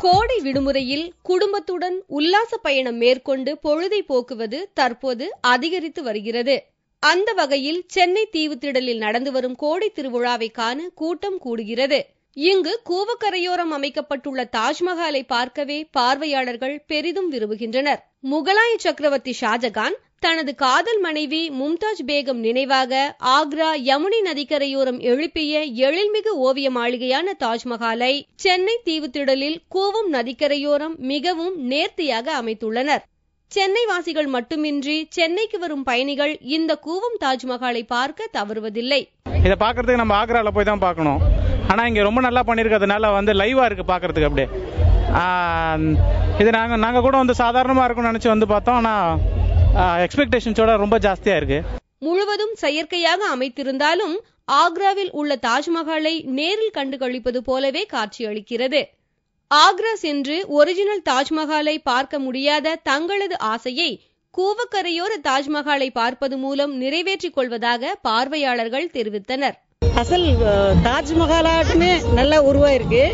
கோடை விடுமுறையில் குடும்பத்துடன் உல்லாச பயணம் மேற்கொண்டு பொழுதை போக்குவது தற்போது அதிகரித்து வருகிறது. அந்த வகையில் சென்னை தீவுத்திடலில் நடந்து வரும் கோடை திருவிழாவை காண கூட்டம் கூடுகிறது. இங்கு கூவக்கரையோரம் அமைக்கப்பட்டுள்ள தாஜ்மஹாலை பார்க்கவே பார்வையாளர்கள் பெரிதும் விரும்புகின்றனர். முகலாய சக்கரவர்த்தி ஷாஜகான் தனது காதல் மனைவி மும்தாஜ் பேகம் நினைவாக ஆக்ரா யமுனை நதிக்கரையோரம் எழுப்பிய எழில்மிகு ஓவிய மாளிகையான தாஜ்மஹாலை சென்னை தீவுத்திடலில் கூவம் நதிக்கரையோரம் மிகவும் நேர்த்தியாக அமைத்துள்ளனர். சென்னை வாசிகள் மட்டுமின்றி சென்னைக்கு வரும் பயணிகள் இந்த கூவம் தாஜ்மஹாலை பார்க்க தவறுவதில்லை. இதை பாக்குறதுக்கு நம்ம ஆக்ரால போய் தான் பார்க்கணும். ஆனா இங்க ரொம்ப நல்லா பண்ணிருக்கிறதுனால லைவா இருக்கு பாக்குறதுக்கு. அப்படியே இது நாங்க கூட சாதாரணமா இருக்கும்னு நினைச்சு பார்த்தோம். ஆனா எக்ஸ்பெக்டேஷன்ஸோட ரொம்ப ஜாஸ்தியா இருக்கு. முழுவதும் செயற்கையாக அமைத்திருந்தாலும் ஆக்ராவில் உள்ள தாஜ்மஹாலை நேரில் கண்டு கழிப்பது போலவே காட்சியளிக்கிறது. ஆக்ரா சென்று ஒரிஜினல் தாஜ்மஹாலை பார்க்க முடியாத தங்களது ஆசையை கூவக்கரையோர தாஜ்மஹாலை பார்ப்பது மூலம் நிறைவேற்றிக் கொள்வதாக பார்வையாளர்கள் தெரிவித்தனர். அசல் தாஜ்மஹாலாட்டுமே நல்ல உருவாயிருக்கு.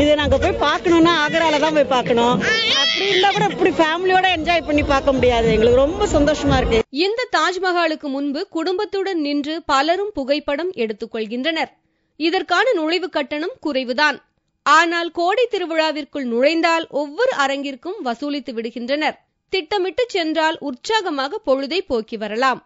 இதை நாங்க போய் பார்க்கணும்னா ஆக்ரால தான் போய் பார்க்கணும். அப்படி இருந்தா கூட இப்படி ஃபேமிலியோட என்ஜாய் பண்ணி பார்க்க முடியாது. எங்களுக்கு ரொம்ப சந்தோஷமா இருக்கு. இந்த தாஜ்மஹாலுக்கு முன்பு குடும்பத்துடன் நின்று பலரும் புகைப்படம் எடுத்துக் கொள்கின்றனர். இதற்கான நுழைவு கட்டணம் குறைவுதான். ஆனால் கோடை திருவிழாவிற்குள் நுழைந்தால் ஒவ்வொரு அரங்கிற்கும் வசூலித்து விடுகின்றனர். திட்டமிட்டு சென்றால் உற்சாகமாக பொழுதை போக்கி வரலாம்.